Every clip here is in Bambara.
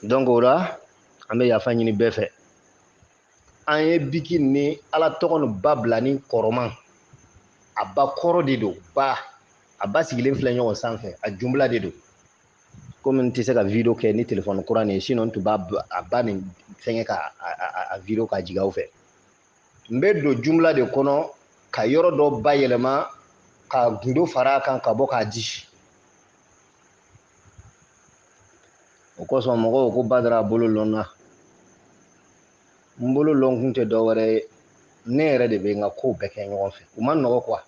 donc o la an bɛ yafa ɲini bɛɛ fɛ an ye biki ni ala tɔgɔ ni ba bila ni kɔrɔman a ba kɔrɔ de don ba a ba sigilen filɛ ɲɔgɔn sanfɛ a jumla de don komi n tɛ se ka video kɛ ni telefɔni kura nin ye sinon n tun b'a a ba nin fɛngɛ ka a video ka jigin aw fɛ n bɛ don jumla de kɔnɔ ka yɔrɔ dɔ bayɛlɛma ka gundo fara a kan ka bɔ k'a di o kosɔn mɔgɔw ko Badara bolo lɔnna n bolo lɔn kun tɛ dɔwɛrɛ ye ne yɛrɛ de bɛ n ka kow bɛɛ kɛ ɲɔgɔn fɛ u ma nɔgɔ quoi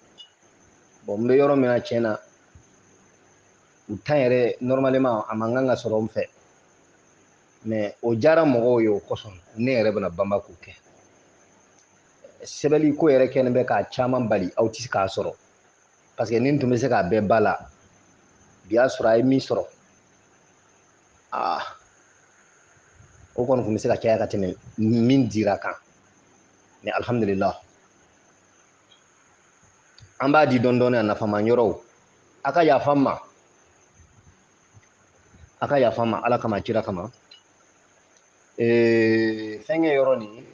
bon n bɛ yɔrɔ min na tiɲɛ na u tan yɛrɛ normalement a man kan ka sɔrɔ n fɛ mais o diyara mɔgɔw ye o kosɔn ne yɛrɛ bɛna banba k'o kɛ sɛbɛnni ko yɛrɛ kɛlen bɛ k'a caman bali aw tɛ se k'a sɔrɔ parce que ni n tun bɛ se k'a bɛɛ ba la bi y'a sɔrɔ a ye min sɔrɔ o kɔni tun bɛ se ka caya ka tɛmɛ min dira kan mais alhamdulillah an b'a di dɔɔni dɔɔni a nafama yɔrɔw a ka yafa n ma a ka yafa n ma ala kama kira kama fɛnkɛ yɔrɔ nin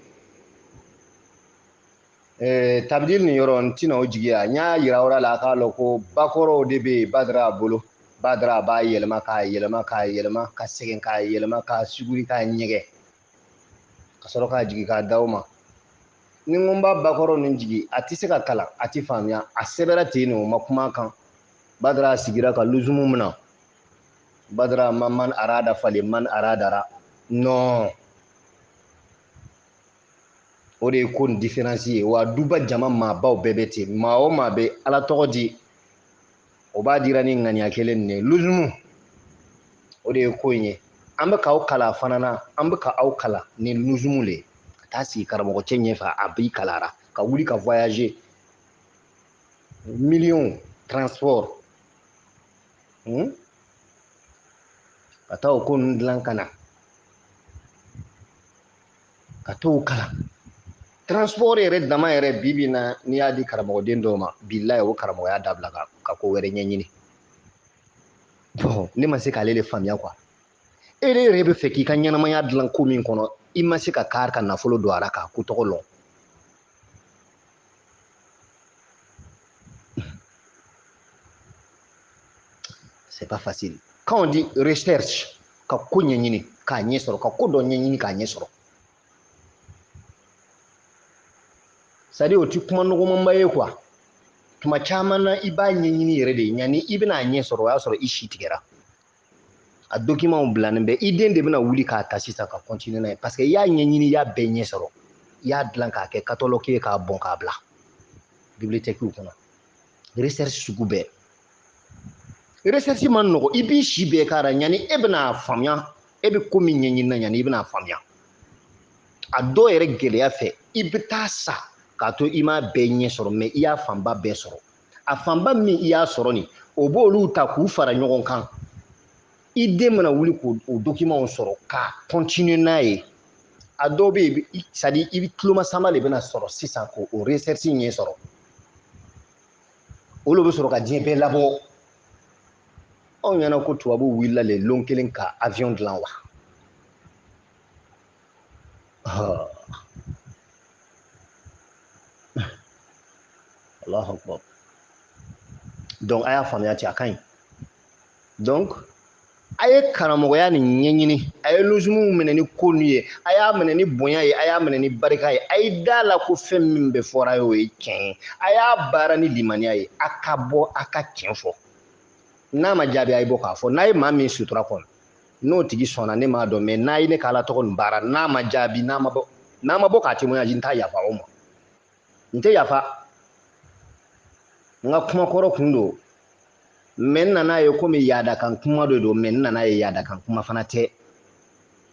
tabidili nin yɔrɔ n tɛna o jigiya n y'a yira aw la a k'a lɔn ko bakɔrɔw de bɛ yen Badara bolo Badara b'a yɛlɛma k'a yɛlɛma k'a yɛlɛma ka segin k'a yɛlɛma k'a suguri k'a ɲɛgɛ ka sɔrɔ k'a jigin k'a d'aw ma ni n ko n b'a bakɔrɔ nin jigin a tɛ se ka kalan a tɛ faamuya a sɛbɛnna ten o ma kuma kan Badara sigira ka luzumu min na Badara ma man arada falen man aradara non o de ye ko nin différence ye wa duba jama maabaw bɛɛ bɛ ten maa o maa bɛ ala tɔgɔ di o b'a dira ni ŋaniya kelen nin ye luzumu o de ye ko in ye an bɛ k'aw kala fana na an bɛ k'aw kala ni luzumu le ye ka taa sigi karamɔgɔcɛ ɲɛfɛ a b'i kalara ka wuli ka voyager million transport ka taa o ko ninnu dilan ka na ka t'o kalan transport yɛrɛ dama yɛrɛ bi na n'i y'a di karamɔgɔden dɔw ma bilahi o karamɔgɔya dabila ka ko wɛrɛ ɲɛɲini bon ne ma se k'ale de faamuya quoi e yɛrɛ bɛ fɛ k'i ka ɲɛnamaya dilan ko min kɔnɔ i ma se ka kari ka nafolo don a la k'a ko tɔgɔ lɔn c'est pas facile quand on dit recherche ka ko ɲɛɲini k'a ɲɛ sɔrɔ ka ko dɔ ɲɛɲini k'a ɲɛ sɔrɔ c'est à dire o ti kuma nɔgɔmanba ye quoi tuma caman na i b'a ɲɛɲini yɛrɛ de yanni i bɛna a ɲɛ sɔrɔ o y'a sɔrɔ i si tigɛra a document bilanen bɛ i den de bɛna wuli k'a ta sisan ka continuer n'a ye parce que i y'a ɲɛɲini i y'a bɛɛ ɲɛ sɔrɔ i y'a dilan k'a kɛ catalogue ye k'a bɔn k'a bila bibliothèque kɔnɔ recherche sugu bɛɛ recherche man nɔgɔ i b'i si bɛɛ k'a la yanni e bɛna a faamuya e bɛ ko min ɲɛɲini na yanni i bɛna a faamuya a dɔw yɛrɛ gɛlɛya fɛ i bɛ taa sa k'a to i m'a bɛɛ ɲɛ sɔrɔ mais i y'a fanba bɛɛ sɔrɔ a fanba min i y'a sɔrɔ nin o b'olu ta k'u fara ɲɔgɔn kan i den mana wuli k'o document sɔrɔ ka continuer n'a ye a dɔw bɛ yen c'est à dire i bɛ tulomasama de bɛna sɔrɔ sisan k'o recherche ɲɛ sɔrɔ olu bɛ sɔrɔ ka diɲɛ bɛɛ labɔ anw ɲɛna ko tubabuw wulila le lon kelen ka avion dilan wa Allahu akbar donc a y'a faamuya ten a ka ɲi donc a ye karamɔgɔya nin ɲɛɲini a ye lozumu minɛ ni ko nin ye a y'a minɛ ni bonya ye a y'a minɛ ni barika ye a ye da la ko fɛn min bɛ fɔra ye o ye tiɲɛ ye a y'a baara ni limaniya ye a ka bɔ a ka tiɲɛ fɔ n'a ma jaabi a ye bɔ k'a fɔ n'a ye maa min sutura kɔnɔ n'o tigi sɔnna ne m'a dɔn mais n'a ye ne ka ala tɔgɔ nin baara n'a ma jaabi n'a ma bɔ k'a témoignage n t'a yafa o ma n tɛ yafa n ka kuma kɔrɔ kun don mais n nana ye komi yaadakan kuma de don mais n nana ye yaadakan kuma fana tɛ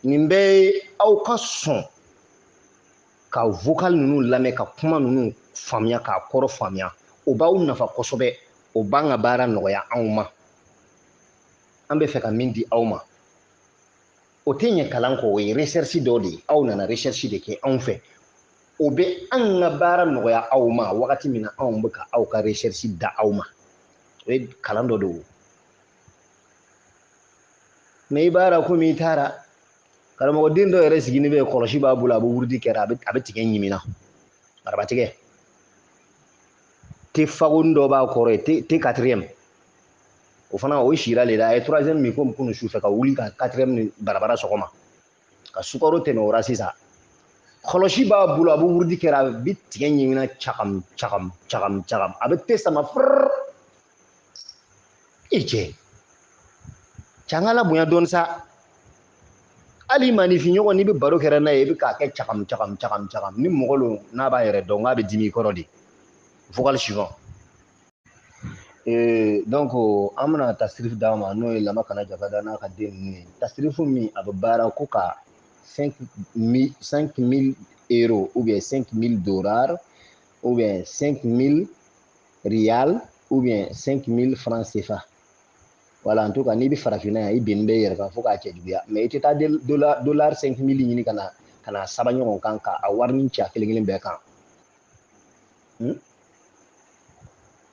nin bɛɛ ye aw ka sɔn ka vocal ninnu lamɛn ka kuma ninnu faamuya k'a kɔrɔ faamuya o b'aw nafa kosɛbɛ o b'an ka baara nɔgɔya anw ma an bɛ fɛ ka min di aw ma o tɛ ɲɛ kalan kɔ o ye recherche dɔ de ye aw nana recherche de kɛ anw fɛ o bɛ an ka baara nɔgɔya aw ma wagati min na anw bɛ ka aw ka recherche da aw ma o ye kalan dɔ de ye mais i b'a la komi i taara karamɔgɔ den dɔ yɛrɛ sigini bɛ kɔlɔsi b'a bolo a bɛ wurudi kɛra a bɛ tigɛ ɲimina arabatigɛ te fagon dɔ b'a kɔrɔ ye te quatrième o fana o sira le la a ye troisième min ko kunu su fɛ ka wuli ka quatrième ni barabara sɔgɔma ka sukaro tɛmɛ o ra sisan kɔlɔsi b'a bolo a bɛ wurudi kɛra a bɛ tigɛ ɲimina cagam cagam cagam cagam a bɛ te sama furr i cɛ canga la bonya dɔɔni sa hali manifinɲɔgɔn n'i bɛ baro kɛra n'a ye i bɛ k'a kɛ cagam cagam cagam cagam ni mɔgɔ lo n'a b'a yɛrɛ dɔn k'a bɛ dimi i kɔrɔ de vocal suivant donc an bɛna tasirif d'a ma n'o ye lama kana jabada n'a ka den ninnu ye tasirifu min a bɛ baara ko ka 5 000 euros ou bien 5 000 dollars ou bien 5 000 rial ou bien 5 000 francs CFA voilà en tout cas n'i bɛ farafinna yan i bɛnnen bɛ i yɛrɛ kan fo k'a cɛ juguya mais i tɛ taa dollar 5 000 ɲini ka na saba ɲɔgɔn kan k'a wari ci a kelen kelen bɛɛ kan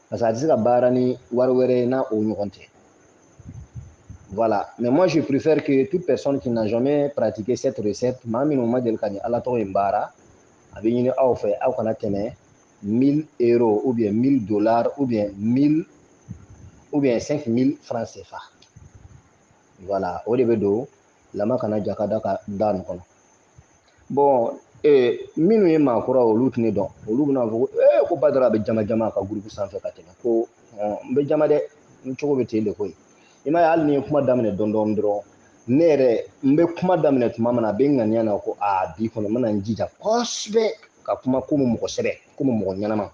parce que a tɛ se ka baara ni wari wɛrɛ ye n'a o ɲɔgɔn tɛ voilà mais moi je préfère que toute personne qui n'a jamais pratiqué cette recette maa minnu ma deli ka nin ala tɔgɔ in baara a bɛ ɲini aw fɛ aw kana tɛmɛ 1000 euros ou bien 1000 dollars ou bien 1000 ou bien 5000 francs CFA voilà o de bɛ don lama kana ja ka da nin kɔnɔ bon minnu ye maakɔrɔ olu tɛ ne dɔn olu bɛna fɔ ko ko Badara bɛ jama jama ka groupe sanfɛ ka tɛmɛ ko n bɛ jama dɛ n cogo bɛ ten de koyi i m'a ye hali ni ye kuma daminɛ dɔɔni dɔɔni dɔrɔn ne yɛrɛ n bɛ kuma daminɛ tuma min na a bɛ n ŋaniya na ko bi kɔni n bɛna n jija kosɛbɛ ka kuma komi mɔgɔ sɛbɛ komi mɔgɔ ɲɛnama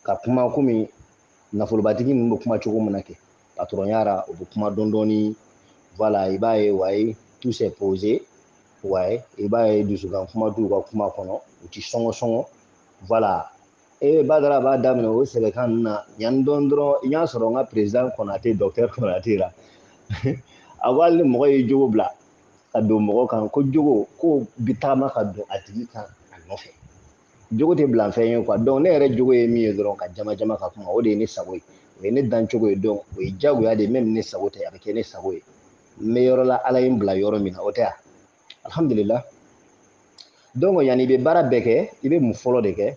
ka kuma komi nafolobatigi ninnu bɛ kuma cogo min na kɛ patron yara o bɛ kuma dɔɔni dɔɔni voilà i b'a ye wayi tout s'est posé ouais i b'a ye dusukan kuma t'u ka kuma kɔnɔ u ti sɔngɔ sɔngɔ voilà Badara b'a daminɛ o sɛbɛkan ninnu na yan dɔn dɔrɔn i y'a sɔrɔ n ka président Konate docteur Konate la a ko hali ni mɔgɔ ye jogo bila ka don mɔgɔ kan ko jogo ko bi tagama ka don a tigi kan a nɔfɛ jogo tɛ bila fɛn ye quoi donc ne yɛrɛ jogo ye min ye dɔrɔn ka jama jama ka kuma o de ye ne sago ye o ye ne dan cogo ye donc o ye diyagoya de même ne sago tɛ a bɛ kɛ ne sago ye n bɛ yɔrɔ la ala ye n bila yɔrɔ min na o tɛ yan alhamdulillah donc yanni i bɛ baara bɛɛ kɛ i bɛ mun fɔlɔ de kɛ